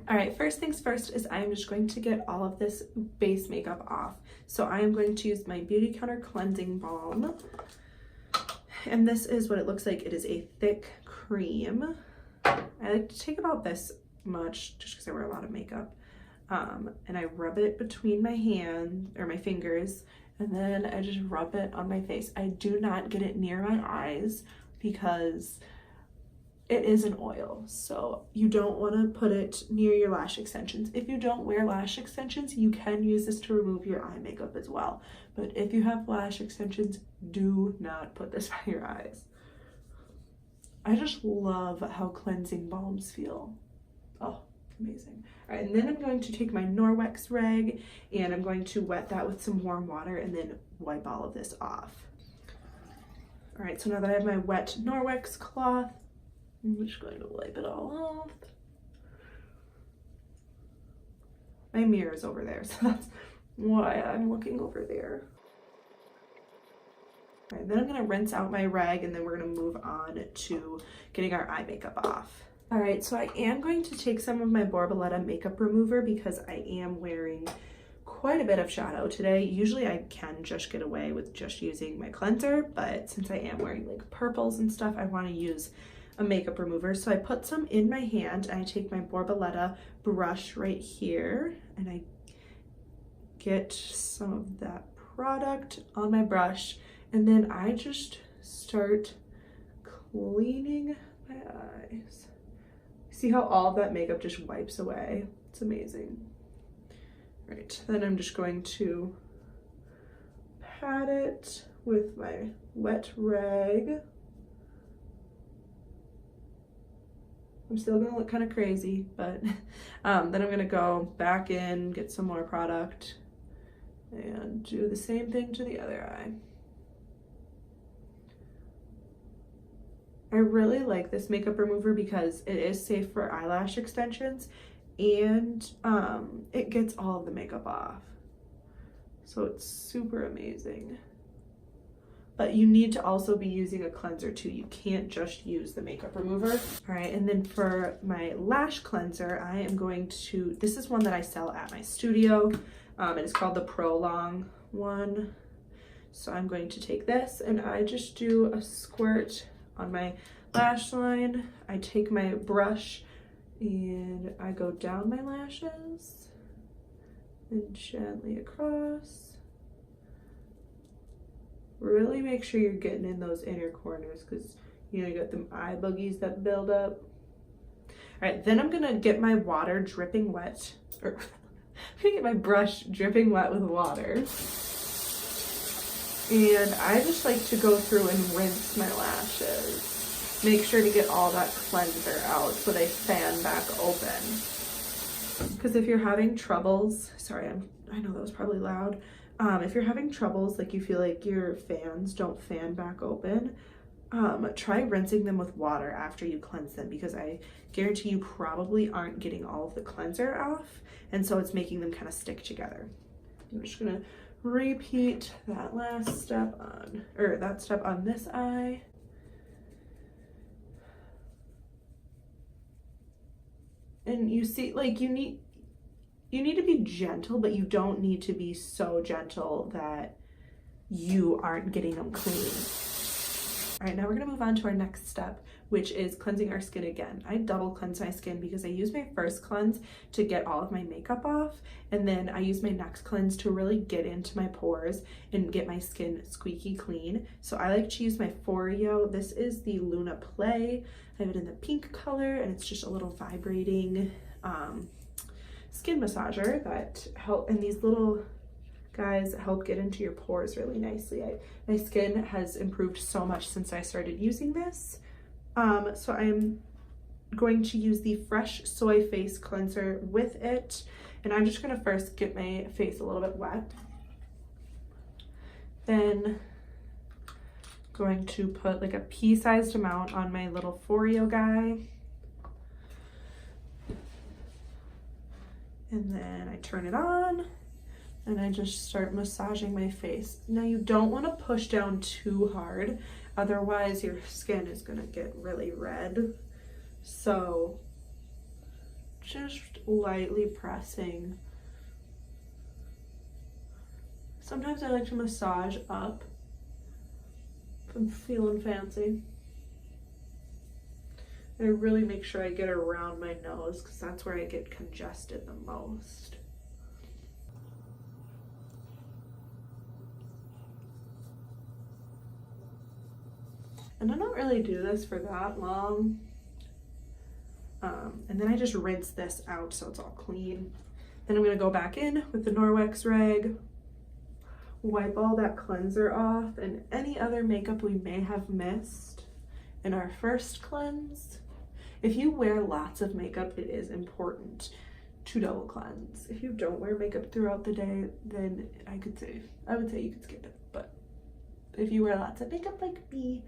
All right, first things first is I am just going to get all of this base makeup off. So I am going to use my Beauty Counter Cleansing Balm. And this is what it looks like. It is a thick cream. I like to take about this much just because I wear a lot of makeup. And I rub it between my hand or my fingers, and then I just rub it on my face. I do not get it near my eyes because it is an oil, so you don't want to put it near your lash extensions. If you don't wear lash extensions, you can use this to remove your eye makeup as well. But if you have lash extensions, do not put this by your eyes. I just love how cleansing balms feel. Oh, amazing. All right, and then I'm going to take my Norwex rag and I'm going to wet that with some warm water and then wipe all of this off. All right, so now that I have my wet Norwex cloth, I'm just going to wipe it all off. My mirror is over there, so that's why I'm looking over there. All right, then I'm gonna rinse out my rag and then we're gonna move on to getting our eye makeup off. All right, so I am going to take some of my Borboleta makeup remover because I am wearing quite a bit of shadow today. Usually I can just get away with just using my cleanser, but since I am wearing like purples and stuff, I wanna use a makeup remover. So I put some in my hand and I take my Borboleta brush right here and I get some of that product on my brush and then I just start cleaning my eyes. See how all of that makeup just wipes away? It's amazing. Right, then I'm just going to pat it with my wet rag. I'm still gonna look kind of crazy, but then I'm gonna go back in, get some more product, and do the same thing to the other eye. I really like this makeup remover because it is safe for eyelash extensions and it gets all of the makeup off. So it's super amazing. But you need to also be using a cleanser too. You can't just use the makeup remover. All right, and then for my lash cleanser, I am going to, this is one that I sell at my studio. It is called the Prolong one. So I'm going to take this and I just do a squirt on my lash line. I take my brush and I go down my lashes and gently across. Really make sure you're getting in those inner corners because you know you got them eye boogies that build up. All right, then I'm gonna get my water dripping wet, or I'm gonna get my brush dripping wet with water. And I just like to go through and rinse my lashes. Make sure to get all that cleanser out so they fan back open. Because if you're having troubles, sorry, I know that was probably loud. If you're having troubles, like you feel like your fans don't fan back open, try rinsing them with water after you cleanse them because I guarantee you probably aren't getting all of the cleanser off. And so it's making them kind of stick together. I'm just gonna repeat that last step on, or that step on this eye. And you see, like you need to be gentle, but you don't need to be so gentle that you aren't getting them clean. All right, now we're gonna move on to our next step, which is cleansing our skin again. I double cleanse my skin because I use my first cleanse to get all of my makeup off, and then I use my next cleanse to really get into my pores and get my skin squeaky clean. So I like to use my Foreo. This is the Luna Play. I have it in the pink color, and it's just a little vibrating skin massager that help, and these little guys help get into your pores really nicely. My skin has improved so much since I started using this. So I'm going to use the Fresh Soy Face Cleanser with it, and I'm just gonna first get my face a little bit wet. Then going to put like a pea-sized amount on my little Foreo guy. And then I turn it on and I just start massaging my face. Now you don't want to push down too hard, otherwise your skin is going to get really red. So just lightly pressing. Sometimes I like to massage up if I'm feeling fancy. I really make sure I get around my nose because that's where I get congested the most. And I don't really do this for that long. And then I just rinse this out so it's all clean. Then I'm gonna go back in with the Norwex rag, wipe all that cleanser off and any other makeup we may have missed in our first cleanse. If you wear lots of makeup, it is important to double cleanse. If you don't wear makeup throughout the day, then I would say you could skip it. But if you wear lots of makeup like me,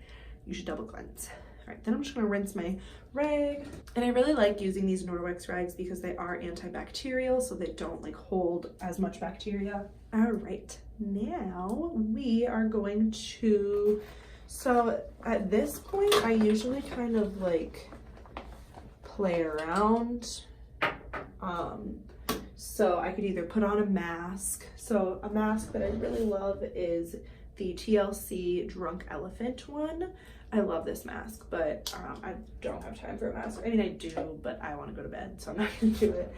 you should double cleanse. All right, then I'm just gonna rinse my rag. And I really like using these Norwex rags because they are antibacterial, so they don't like hold as much bacteria. All right, now we are going to, so at this point, I usually kind of like play around. So I could either put on a mask. So a mask that I really love is the TLC Drunk Elephant one. I love this mask, but I don't have time for a mask. I mean, I do, but I want to go to bed, so I'm not going to do it.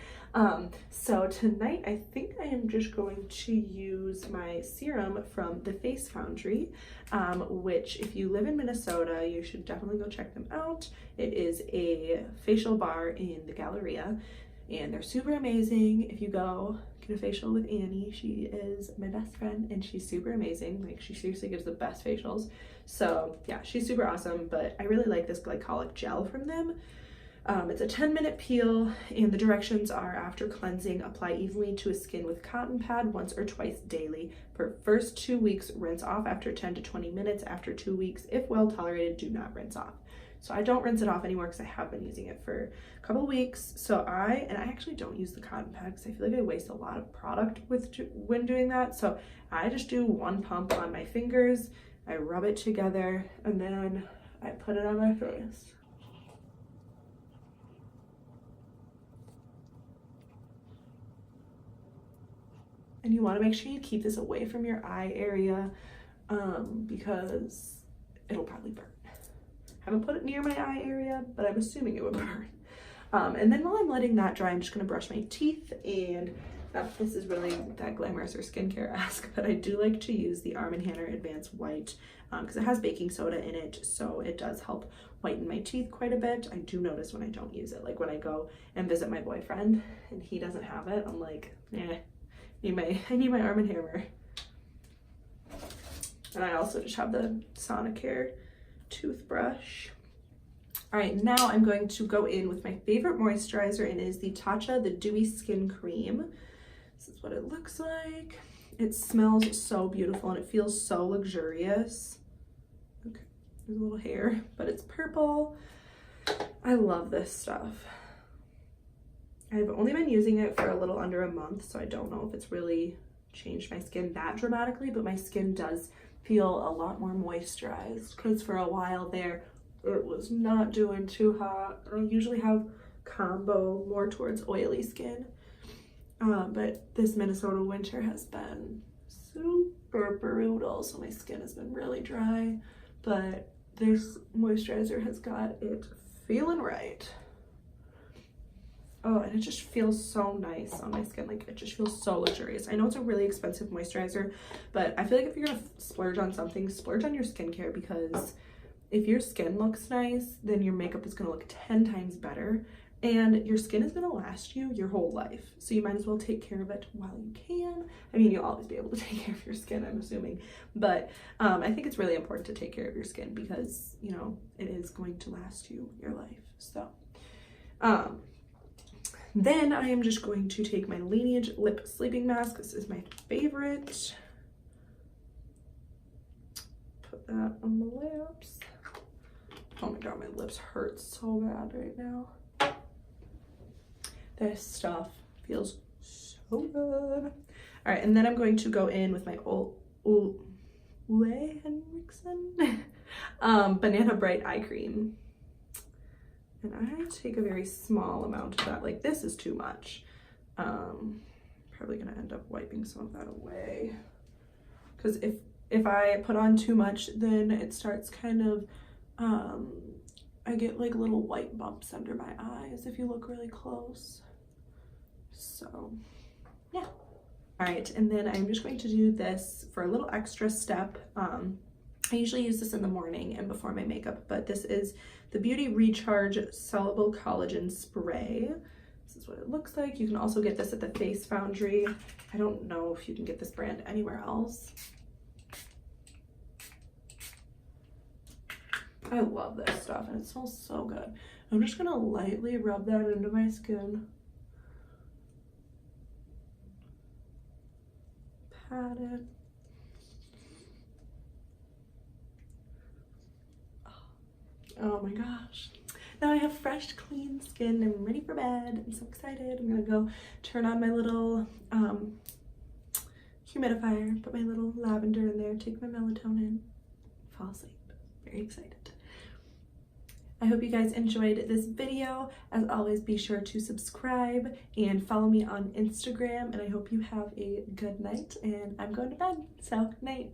So tonight, I think I am just going to use my serum from the Face Foundry, which if you live in Minnesota, you should definitely go check them out. It is a facial bar in the Galleria, and they're super amazing. If you go get a facial with Annie, she is my best friend, and she's super amazing. Like, she seriously gives the best facials. So yeah, she's super awesome, but I really like this glycolic gel from them. It's a 10-minute peel, and the directions are: after cleansing, apply evenly to a skin with cotton pad once or twice daily. For first 2 weeks, rinse off after 10 to 20 minutes. After 2 weeks, if well tolerated, do not rinse off. So I don't rinse it off anymore because I have been using it for a couple of weeks. So I actually don't use the cotton pad because I feel like I waste a lot of product when doing that. So I just do one pump on my fingers, I rub it together, and then I put it on my face. And you want to make sure you keep this away from your eye area because it'll probably burn. Haven't put it near my eye area, but I'm assuming it would burn. And then while I'm letting that dry, I'm just gonna brush my teeth, and this is really that glamorous or skincare ask, but I do like to use the Arm & Hammer Advanced White because it has baking soda in it, so it does help whiten my teeth quite a bit. I do notice when I don't use it, like when I go and visit my boyfriend and he doesn't have it, I'm like, I need my Arm & Hammer. And I also just have the Sonicare toothbrush. All right, now I'm going to go in with my favorite moisturizer, and it is the Tatcha, the Dewy Skin Cream. This is what it looks like. It smells so beautiful and it feels so luxurious. Okay, there's a little hair, but it's purple. I love this stuff. I've only been using it for a little under a month, so I don't know if it's really changed my skin that dramatically, but my skin does feel a lot more moisturized because for a while there it was not doing too hot. I usually have combo more towards oily skin, but this Minnesota winter has been super brutal, so my skin has been really dry, but this moisturizer has got it feeling right. Oh, and it just feels so nice on my skin. Like, it just feels so luxurious. I know it's a really expensive moisturizer, but I feel like if you're gonna splurge on something, splurge on your skincare, because if your skin looks nice, then your makeup is gonna look 10 times better, and your skin is gonna last you your whole life. So you might as well take care of it while you can. I mean, you'll always be able to take care of your skin, I'm assuming, but I think it's really important to take care of your skin because, you know, it is going to last you your life. So, then I am just going to take my Laneige Lip Sleeping Mask. This is my favorite. Put that on my lips. Oh my god, my lips hurt so bad right now. This stuff feels so good. All right, and then I'm going to go in with my Ole Henriksen Banana Bright Eye Cream. And I take a very small amount of that. Like, this is too much. Probably gonna end up wiping some of that away. Because if I put on too much, then it starts kind of, I get like little white bumps under my eyes if you look really close. So, yeah. All right, and then I'm just going to do this for a little extra step. I usually use this in the morning and before my makeup, but this is the Beauty Recharge Soluble Collagen Spray. This is what it looks like. You can also get this at the Face Foundry. I don't know if you can get this brand anywhere else. I love this stuff and it smells so good. I'm just gonna lightly rub that into my skin. Pat it. Oh my gosh. Now I have fresh, clean skin. I'm ready for bed. I'm so excited. I'm gonna go turn on my little humidifier, put my little lavender in there, take my melatonin, fall asleep. Very excited. I hope you guys enjoyed this video. As always, be sure to subscribe and follow me on Instagram. And I hope you have a good night. And I'm going to bed, so night.